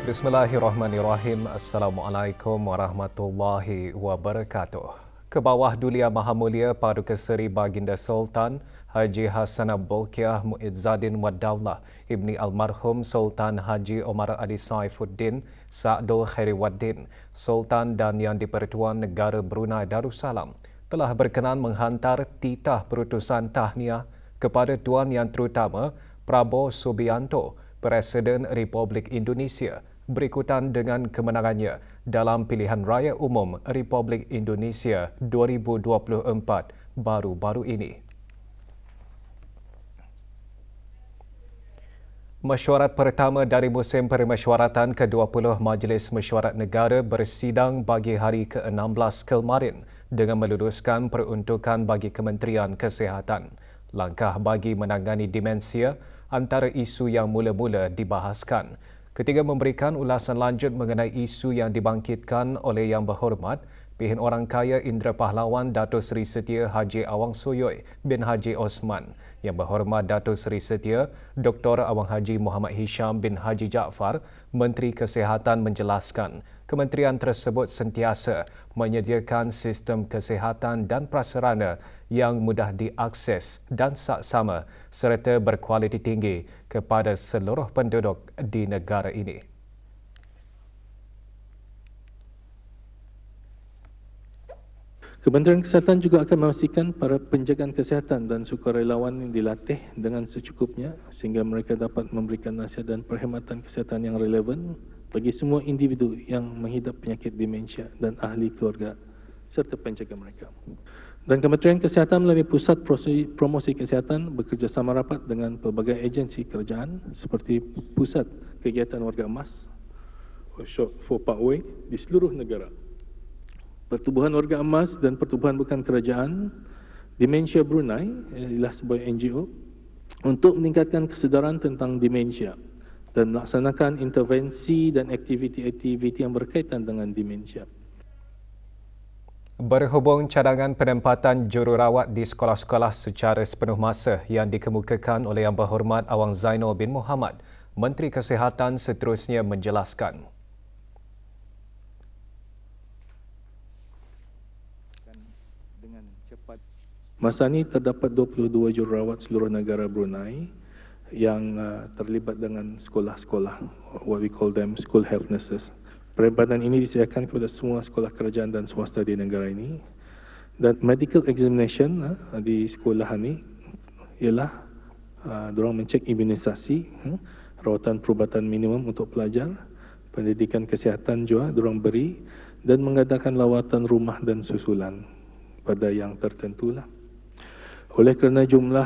Bismillahirrahmanirrahim. Assalamualaikum warahmatullahi wabarakatuh. Ke bawah Dulia Maha Mulia Paduka Seri Baginda Sultan Haji Hassanah Bolkiah Muizzaddin Wadaulah Ibni Almarhum Sultan Haji Omar Adi Saifuddin Sa'dul Khairiwaddin Sultan dan Yang di-Pertuan Negara Brunei Darussalam telah berkenan menghantar titah perutusan tahniah kepada Tuan Yang Terutama Prabowo Subianto, Presiden Republik Indonesia, berikutan dengan kemenangannya dalam pilihan raya umum Republik Indonesia 2024 baru-baru ini. Mesyuarat pertama dari musim permesyuaratan ke-20 Majlis Mesyuarat Negara bersidang bagi hari ke-16 kemarin dengan meluluskan peruntukan bagi Kementerian Kesihatan. Langkah bagi menangani demensia antara isu yang mula-mula dibahaskan. Ketiga memberikan ulasan lanjut mengenai isu yang dibangkitkan oleh Yang Berhormat Pihin Orang Kaya Indra Pahlawan Dato' Seri Setia Haji Awang Suyoy bin Haji Osman, Yang Berhormat Dato' Seri Setia Dr. Awang Haji Muhammad Hisham bin Haji Jaafar, Menteri Kesihatan menjelaskan kementerian tersebut sentiasa menyediakan sistem kesihatan dan prasarana yang mudah diakses dan saksama serta berkualiti tinggi kepada seluruh penduduk di negara ini. Kementerian Kesihatan juga akan memastikan para penjagaan kesihatan dan sukarelawan yang dilatih dengan secukupnya sehingga mereka dapat memberikan nasihat dan perkhidmatan kesihatan yang relevan bagi semua individu yang menghidap penyakit demensia dan ahli keluarga serta penjaga mereka. Dan Kementerian Kesihatan melalui Pusat Promosi Kesihatan bekerjasama rapat dengan pelbagai agensi kerajaan seperti Pusat Kegiatan Warga Emas, short for PAKWE, di seluruh negara. Pertubuhan Warga Emas dan Pertubuhan Bukan Kerajaan Demensia Brunei ialah sebuah NGO untuk meningkatkan kesedaran tentang demensia dan melaksanakan intervensi dan aktiviti-aktiviti yang berkaitan dengan demensia. Berhubung cadangan penempatan jururawat di sekolah-sekolah secara sepenuh masa yang dikemukakan oleh Yang Berhormat Awang Zainul bin Muhammad, Menteri Kesihatan seterusnya menjelaskan. Masa ini terdapat 22 jururawat seluruh negara Brunei yang terlibat dengan sekolah-sekolah, what we call them school health nurses. Perkhidmatan ini disediakan kepada semua sekolah kerajaan dan swasta di negara ini. Dan medical examination di sekolah ini ialah diorang mencek imunisasi, rawatan perubatan minimum untuk pelajar, pendidikan kesihatan juga diorang beri dan mengadakan lawatan rumah dan susulan pada yang tertentulah. Oleh kerana jumlah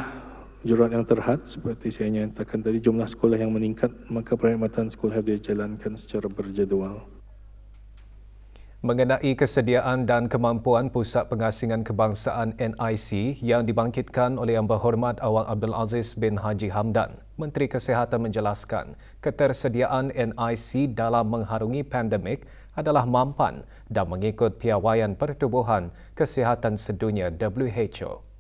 jururawat yang terhad, seperti saya nyatakan tadi, jumlah sekolah yang meningkat, maka perkhidmatan sekolah harus dijalankan secara berjadual. Mengenai kesediaan dan kemampuan Pusat Pengasingan Kebangsaan NIC yang dibangkitkan oleh Yang Berhormat Awang Abdul Aziz bin Haji Hamdan, Menteri Kesihatan menjelaskan ketersediaan NIC dalam mengharungi pandemik adalah mampan dan mengikut piawaian Pertubuhan Kesihatan Sedunia WHO.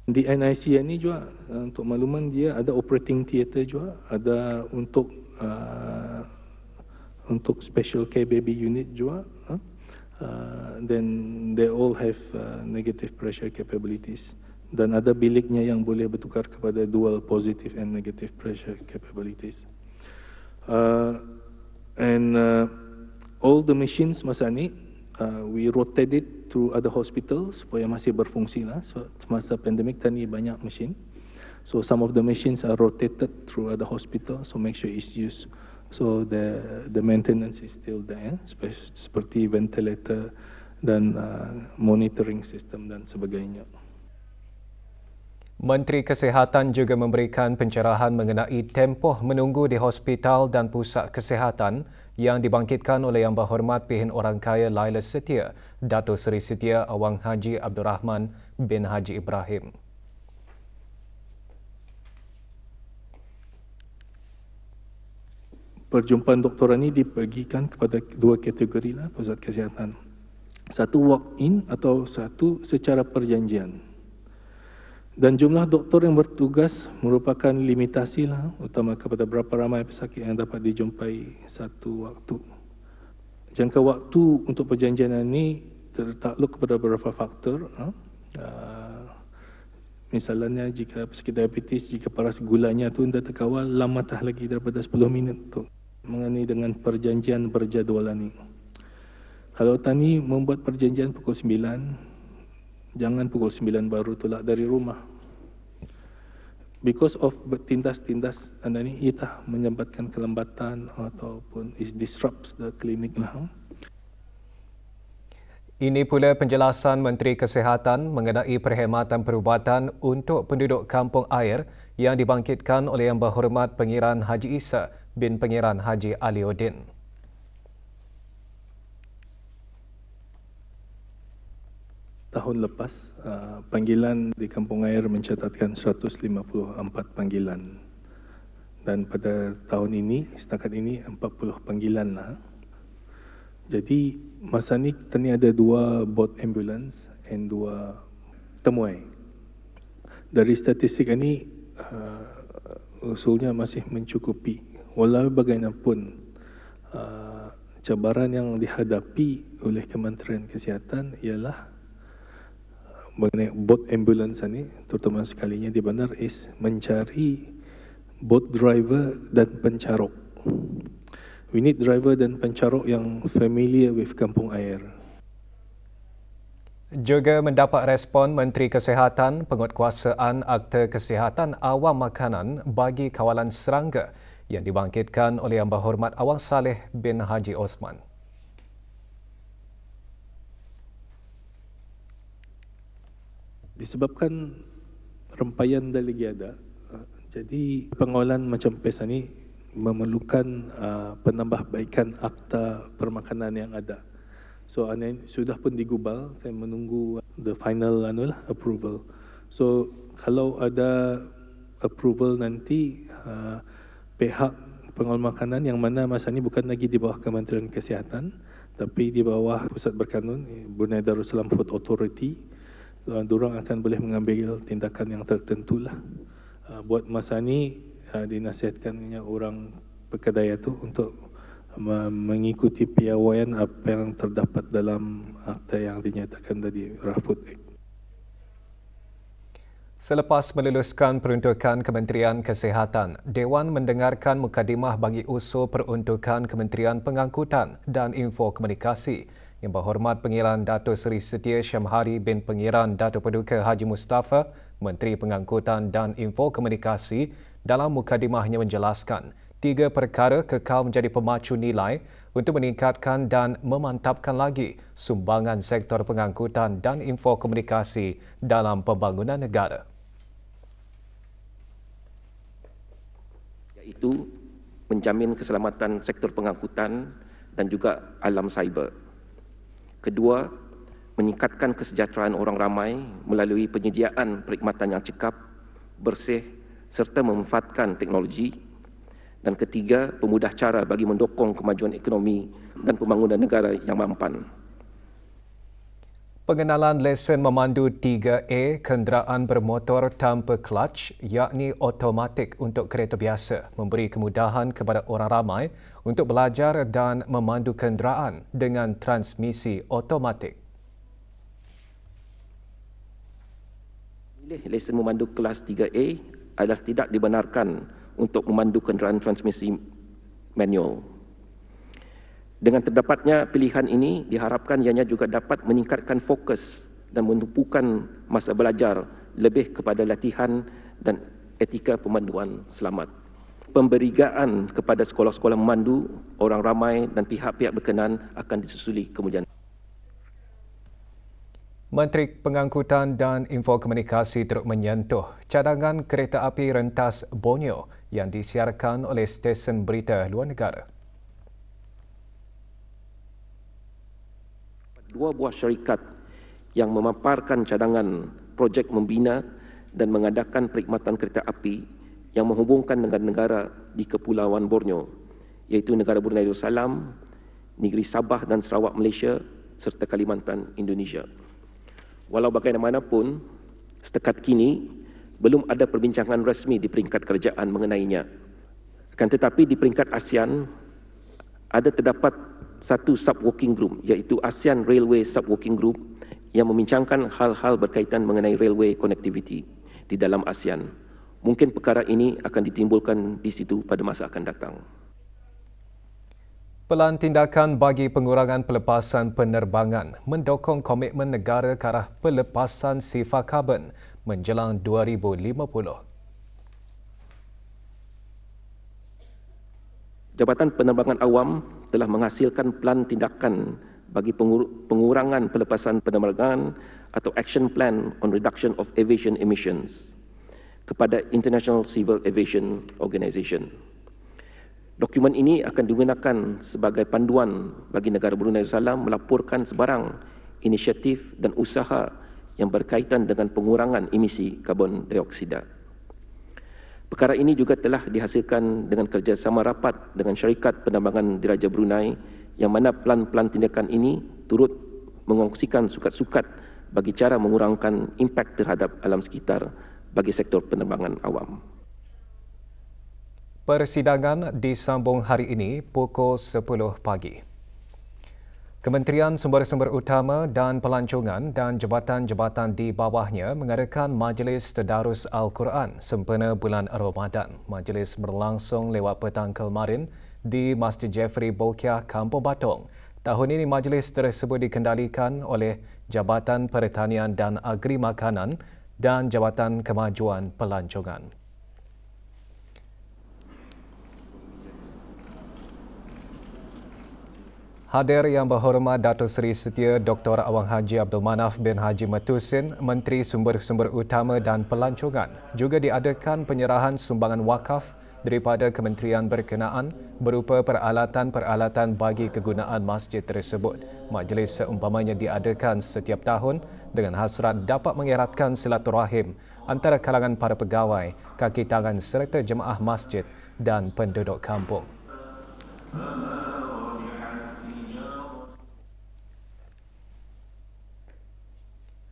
Di NIC ini juga untuk makluman dia ada operating theatre juga, ada untuk special care baby unit juga. Then they all have negative pressure capabilities dan ada biliknya yang boleh bertukar kepada dual positive and negative pressure capabilities. All the machines masa ni we rotated through other hospitals supaya masih berfungsi lah. So, semasa pandemik tadi banyak mesin. So some of the machines are rotated through other hospitals. So make sure it's used. So the maintenance is still there, seperti ventilator dan monitoring system dan sebagainya. Menteri Kesihatan juga memberikan pencerahan mengenai tempoh menunggu di hospital dan pusat kesihatan yang dibangkitkan oleh Yang Berhormat Pihin Orang Kaya Laila Setia, Dato' Seri Setia Awang Haji Abdul Rahman bin Haji Ibrahim. Perjumpaan doktoran ini dibagikan kepada dua kategori lah pusat kesihatan. Satu walk-in atau satu secara perjanjian. Dan jumlah doktor yang bertugas merupakan limitasi lah, utama kepada berapa ramai pesakit yang dapat dijumpai satu waktu. Jangka waktu untuk perjanjian ini tertakluk kepada beberapa faktor. Misalnya jika pesakit diabetes, jika paras gulanya itu tidak terkawal, lama tak lagi daripada 10 minit tu mengenai dengan perjanjian berjadualan ini. Kalau tani membuat perjanjian pukul 9, jangan pukul 9 baru tolak dari rumah. Because of tindas-tindas anda ni, ia menyebabkan kelembatan ataupun it disrupts the clinic lah. Ini pula penjelasan Menteri Kesihatan mengenai perkhidmatan perubatan untuk penduduk kampung air yang dibangkitkan oleh Yang Berhormat Pengiran Haji Isa bin Pengiran Haji Aliuddin. Tahun lepas, panggilan di Kampung Air mencatatkan 154 panggilan. Dan pada tahun ini, setakat ini 40 panggilan lah. Jadi, masa ni kita ni ada 2 bot ambulans dan 2 temuai. Dari statistik ini, usulnya masih mencukupi. Walau bagaimanapun, cabaran yang dihadapi oleh Kementerian Kesihatan ialah mengenai bot ambulans ini, terutama sekalinya di bandar, is mencari bot driver dan pencarok. We need driver dan pencarok yang familiar with kampung air. Juga mendapat respon Menteri Kesihatan penguatkuasaan Akta Kesihatan Awam Makanan bagi kawalan serangga yang dibangkitkan oleh Yang Berhormat Awang Saleh bin Haji Osman. Disebabkan rempaian dah lagi ada, jadi pengawalan macam PES ini memerlukan penambahbaikan akta permakanan yang ada. So sudah pun digubal, saya menunggu the final approval. So kalau ada approval nanti, pihak pengawal makanan yang mana masa ini bukan lagi di bawah Kementerian Kesihatan, tapi di bawah Pusat Berkanun, Brunei Darussalam Food Authority, diorang akan boleh mengambil tindakan yang tertentu lah. Buat masa ini dinasihatkannya orang pekedai itu untuk mengikuti piawaian apa yang terdapat dalam akta yang dinyatakan tadi, Food Act. Selepas meluluskan peruntukan Kementerian Kesihatan, Dewan mendengarkan mukadimah bagi usul peruntukan Kementerian Pengangkutan dan Info Komunikasi Yang Berhormat Pengiran Dato' Seri Setia Syamhari bin Pengiran Dato' Paduka Haji Mustafa, Menteri Pengangkutan dan Info Komunikasi, dalam mukadimahnya menjelaskan 3 perkara kekal menjadi pemacu nilai untuk meningkatkan dan memantapkan lagi sumbangan sektor pengangkutan dan info komunikasi dalam pembangunan negara. Iaitu menjamin keselamatan sektor pengangkutan dan juga alam cyber. Kedua, meningkatkan kesejahteraan orang ramai melalui penyediaan perkhidmatan yang cekap, bersih serta memanfaatkan teknologi. Dan ketiga, pemudah cara bagi mendukung kemajuan ekonomi dan pembangunan negara yang mampan. Pengenalan lesen memandu 3A kenderaan bermotor tanpa clutch, yakni automatik untuk kereta biasa, memberi kemudahan kepada orang ramai untuk belajar dan memandu kenderaan dengan transmisi automatik. Lesen memandu kelas 3A adalah tidak dibenarkan untuk memandu kenderaan transmisi manual. Dengan terdapatnya pilihan ini, diharapkan ianya juga dapat meningkatkan fokus dan menumpukan masa belajar lebih kepada latihan dan etika pemanduan selamat. Pemberigaan kepada sekolah-sekolah memandu, orang ramai dan pihak-pihak berkenan akan disusuli kemudian. Menteri Pengangkutan dan Info Komunikasi turut menyentuh cadangan kereta api rentas Borneo yang disiarkan oleh stesen berita luar negara. 2 buah syarikat yang memaparkan cadangan projek membina dan mengadakan perkhidmatan kereta api yang menghubungkan dengan negara di Kepulauan Borneo, iaitu negara Brunei Darussalam, negeri Sabah dan Sarawak Malaysia serta Kalimantan Indonesia. Walau bagaimanapun, setakat kini belum ada perbincangan rasmi di peringkat kerajaan mengenainya. Akan tetapi di peringkat ASEAN, terdapat satu sub-working group, iaitu ASEAN Railway Sub-Working Group yang membincangkan hal-hal berkaitan mengenai railway connectivity di dalam ASEAN. Mungkin perkara ini akan ditimbulkan di situ pada masa akan datang. Pelan tindakan bagi pengurangan pelepasan penerbangan mendokong komitmen negara ke arah pelepasan sifar karbon menjelang 2050. Jabatan Penerbangan Awam telah menghasilkan pelan tindakan bagi pengurangan pelepasan penerbangan atau Action Plan on Reduction of Aviation Emissions kepada International Civil Aviation Organization. Dokumen ini akan digunakan sebagai panduan bagi negara Brunei Darussalam melaporkan sebarang inisiatif dan usaha yang berkaitan dengan pengurangan emisi karbon dioksida. Perkara ini juga telah dihasilkan dengan kerjasama rapat dengan Syarikat Penerbangan Diraja Brunei yang mana pelan-pelan tindakan ini turut mengongsikan sukat-sukat bagi cara mengurangkan impak terhadap alam sekitar bagi sektor penerbangan awam. Persidangan disambung hari ini pukul 10 pagi. Kementerian Sumber-Sumber Utama dan Pelancongan dan jabatan-jabatan di bawahnya mengadakan Majlis Tadarus Al-Quran sempena bulan Ramadan. Majlis berlangsung lewat petang kemarin di Masjid Jeffrey Bolkiah, Kampung Batong. Tahun ini majlis tersebut dikendalikan oleh Jabatan Pertanian dan Agri Makanan dan Jabatan Kemajuan Pelancongan. Hadir yang berhormat Datuk Seri Setia Dr. Awang Haji Abdul Manaf bin Haji Matusin, Menteri Sumber-Sumber Utama dan Pelancongan. Juga diadakan penyerahan sumbangan wakaf daripada kementerian berkenaan berupa peralatan-peralatan bagi kegunaan masjid tersebut. Majlis seumpamanya diadakan setiap tahun dengan hasrat dapat mengeratkan silaturahim antara kalangan para pegawai, kaki tangan serta jemaah masjid dan penduduk kampung.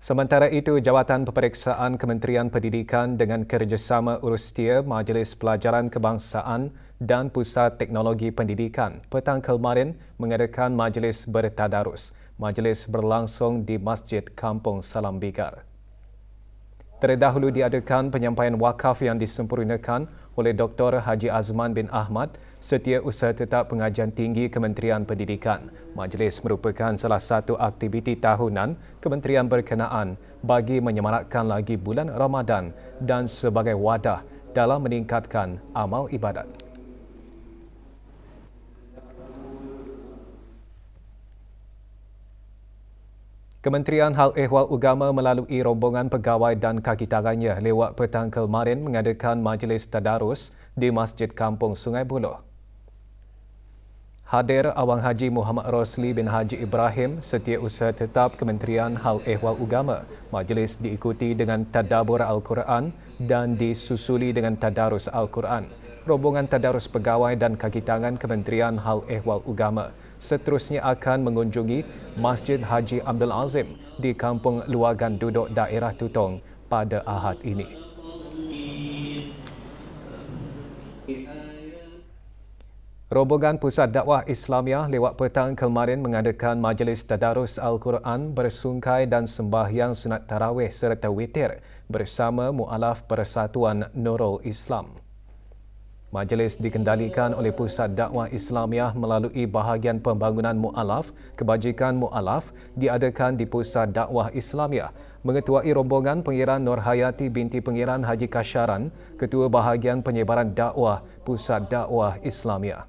Sementara itu, Jawatan Peperiksaan Kementerian Pendidikan dengan kerjasama Urustia Majlis Pelajaran Kebangsaan dan Pusat Teknologi Pendidikan petang kemarin mengadakan majlis bertadarus. Majlis berlangsung di Masjid Kampung Salam Bigar. Terdahulu diadakan penyampaian wakaf yang disempurnakan oleh Dr. Haji Azman bin Ahmad, Setiausaha Tetap Pengajian Tinggi Kementerian Pendidikan. Majlis merupakan salah satu aktiviti tahunan kementerian berkenaan bagi menyemarakkan lagi bulan Ramadan dan sebagai wadah dalam meningkatkan amal ibadat. Kementerian Hal Ehwal Agama melalui rombongan pegawai dan kaki tangannya lewat petang kemarin mengadakan majlis tadarus di Masjid Kampung Sungai Buloh. Hadir Awang Haji Muhammad Rosli bin Haji Ibrahim, Setiausaha Tetap Kementerian Hal Ehwal Agama. Majlis diikuti dengan tadabbur Al-Quran dan disusuli dengan tadarus Al-Quran. Rombongan tadarus pegawai dan kaki tangan Kementerian Hal Ehwal Agama seterusnya akan mengunjungi Masjid Haji Abdul Azim di Kampung Luagan Duduk Daerah Tutong pada Ahad ini. Rombongan Pusat Dakwah Islamiah lewat petang kemarin mengadakan majlis tadarus Al-Quran bersungkai dan sembahyang sunat tarawih serta witir bersama Mu'alaf Persatuan Nurul Islam. Majlis dikendalikan oleh Pusat Dakwah Islamiah melalui bahagian pembangunan Mu'alaf. Kebajikan Mu'alaf diadakan di Pusat Dakwah Islamiah. Mengetuai rombongan Pengiran Nur Hayati binti Pengiran Haji Kasharan, Ketua Bahagian Penyebaran Dakwah Pusat Dakwah Islamiah.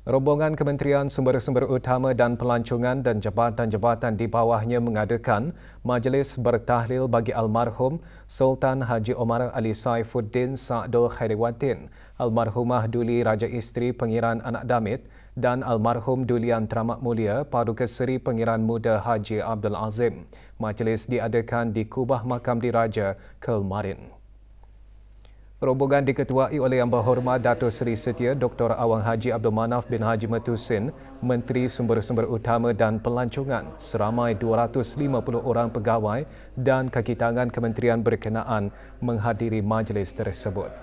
Rombongan Kementerian Sumber-Sumber Utama dan Pelancongan dan jabatan-jabatan di bawahnya mengadakan majlis bertahlil bagi almarhum Sultan Haji Omar Ali Saifuddin Sa'dul Khairiwatin, almarhumah Duli Raja Isteri Pengiran Anak Damit dan almarhum Dulian Teramat Mulia Paduka Seri Pengiran Muda Haji Abdul Azim. Majlis diadakan di Kubah Makam Diraja kemarin. Rombongan diketuai oleh Yang Berhormat Dato' Seri Setia Dr. Awang Haji Abdul Manaf bin Haji Matusin, Menteri Sumber-Sumber Utama dan Pelancongan, seramai 250 orang pegawai dan kaki tangan kementerian berkenaan menghadiri majlis tersebut.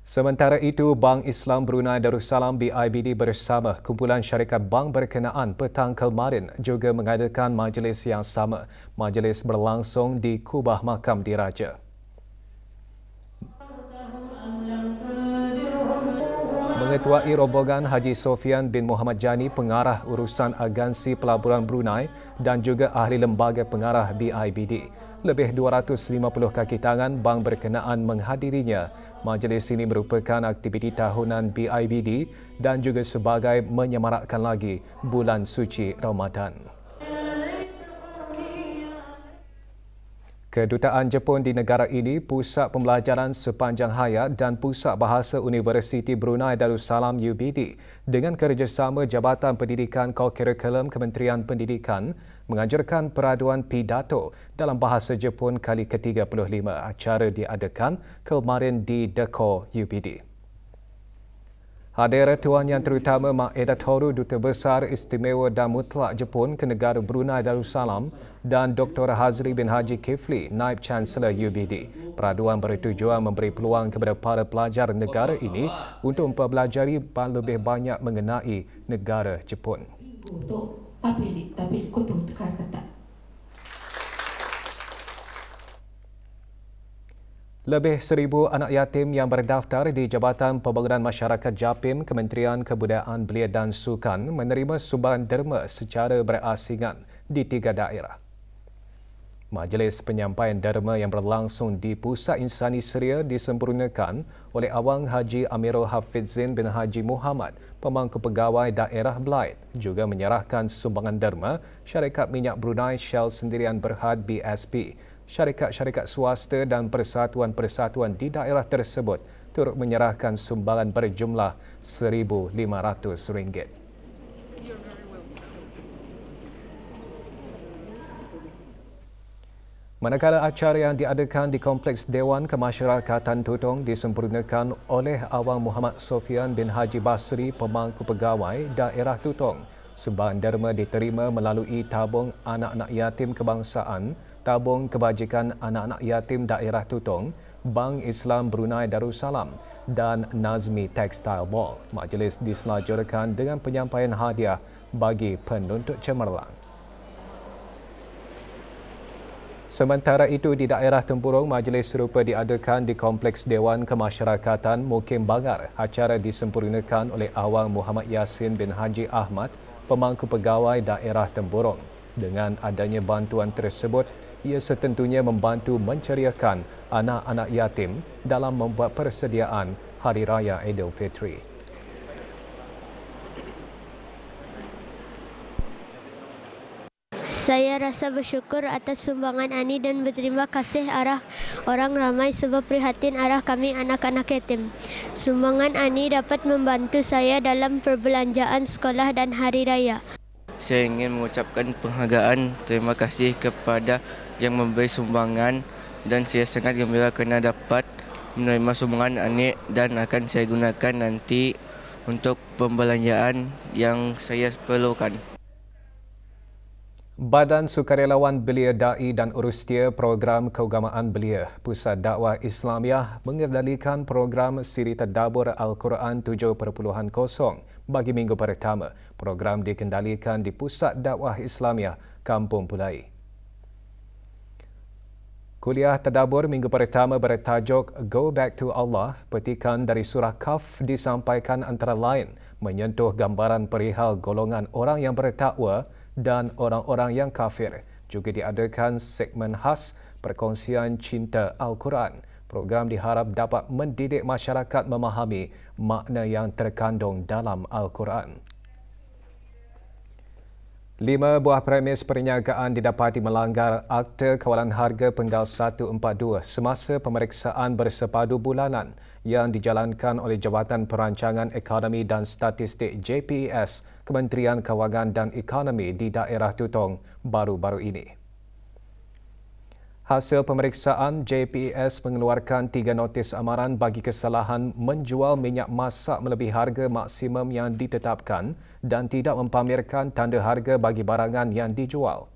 Sementara itu, Bank Islam Brunei Darussalam BIBD bersama kumpulan syarikat bank berkenaan petang kemarin juga mengadakan majlis yang sama. Majlis berlangsung di Kubah Makam Diraja. Mengetuai rombongan Haji Sofian bin Muhammad Jani, pengarah urusan agensi pelaburan Brunei dan juga ahli lembaga pengarah BIBD. Lebih 250 kaki tangan bank berkenaan menghadirinya. Majlis ini merupakan aktiviti tahunan BIBD dan juga sebagai menyemarakkan lagi bulan suci Ramadan. Kedutaan Jepun di negara ini, Pusat Pembelajaran Sepanjang Hayat dan Pusat Bahasa Universiti Brunei Darussalam UBD dengan kerjasama Jabatan Pendidikan Co-Curriculum Kementerian Pendidikan mengajarkan peraduan pidato dalam bahasa Jepun kali ke-35. Acara diadakan kemarin di Deko UBD. Hadir Tuan Yang Terutama Mak Edat Horu Duta Besar Istimewa dan Mutlak Jepun ke negara Brunei Darussalam dan Dr. Hazri bin Haji Kifli, Naib Chancellor UBD. Peraduan bertujuan memberi peluang kepada para pelajar negara ini untuk mempelajari lebih banyak mengenai negara Jepun. Lebih 1,000 anak yatim yang berdaftar di Jabatan Pembangunan Masyarakat JAPIM Kementerian Kebudayaan Belia dan Sukan menerima sumbangan derma secara berasingan di 3 daerah. Majlis penyampaian derma yang berlangsung di Pusat Insani Seria disempurnakan oleh Awang Haji Amirul Hafizin bin Haji Muhammad, Pemangku Pegawai Daerah Belait, juga menyerahkan sumbangan derma Syarikat Minyak Brunei Shell Sendirian Berhad BSP. Syarikat-syarikat swasta dan persatuan-persatuan di daerah tersebut turut menyerahkan sumbangan berjumlah RM1,500. Manakala acara yang diadakan di Kompleks Dewan Kemasyarakatan Tutong disempurnakan oleh Awang Muhammad Sofian bin Haji Basri, Pemangku Pegawai Daerah Tutong. Sumbangan derma diterima melalui tabung anak-anak yatim kebangsaan, tabung kebajikan anak-anak yatim daerah Tutong, Bank Islam Brunei Darussalam dan Nazmi Textile Mall. Majlis diselajurkan dengan penyampaian hadiah bagi penuntut cemerlang. Sementara itu, di daerah Tempurung, majlis serupa diadakan di Kompleks Dewan Kemasyarakatan Mukim Bangar. Acara disempurnakan oleh Awang Muhammad Yasin bin Haji Ahmad, Pemangku Pegawai Daerah Tempurung. Dengan adanya bantuan tersebut, ia setentunya membantu menceriakan anak-anak yatim dalam membuat persediaan Hari Raya Aidilfitri. Saya rasa bersyukur atas sumbangan Ani dan berterima kasih arah orang ramai sebab prihatin arah kami anak-anak yatim. Sumbangan Ani dapat membantu saya dalam perbelanjaan sekolah dan hari raya. Saya ingin mengucapkan penghargaan terima kasih kepada yang memberi sumbangan dan saya sangat gembira kerana dapat menerima sumbangan Ani dan akan saya gunakan nanti untuk pembelanjaan yang saya perlukan. Badan Sukarelawan Belia Da'i dan Urustia Program Keagamaan Belia, Pusat Dakwah Islamiah mengendalikan program Siri Tadabbur Al-Quran 7.0 bagi minggu pertama. Program dikendalikan di Pusat Dakwah Islamiah Kampung Pulai. Kuliah Tadabbur minggu pertama bertajuk Go Back to Allah, petikan dari surah Kaf disampaikan antara lain menyentuh gambaran perihal golongan orang yang bertakwa dan orang-orang yang kafir. Juga diadakan segmen khas perkongsian cinta Al-Quran. Program diharap dapat mendidik masyarakat memahami makna yang terkandung dalam Al-Quran. 5 buah premis perniagaan didapati melanggar Akta Kawalan Harga Penggal 142 semasa pemeriksaan bersepadu bulanan yang dijalankan oleh Jabatan Perancangan Ekonomi dan Statistik JPS Kementerian Kewangan dan Ekonomi di daerah Tutong baru-baru ini. Hasil pemeriksaan, JPES mengeluarkan 3 notis amaran bagi kesalahan menjual minyak masak melebihi harga maksimum yang ditetapkan dan tidak mempamerkan tanda harga bagi barangan yang dijual.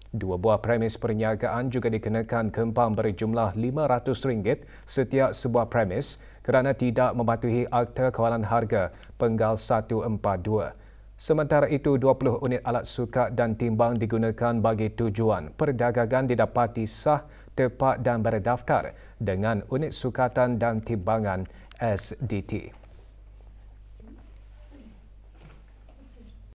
2 buah premis perniagaan juga dikenakan kempam berjumlah RM500 setiap sebuah premis kerana tidak mematuhi Akta Kawalan Harga Penggal 142. Sementara itu, 20 unit alat sukak dan timbang digunakan bagi tujuan perdagangan didapati sah, tepat dan berdaftar dengan unit sukatan dan timbangan SDT.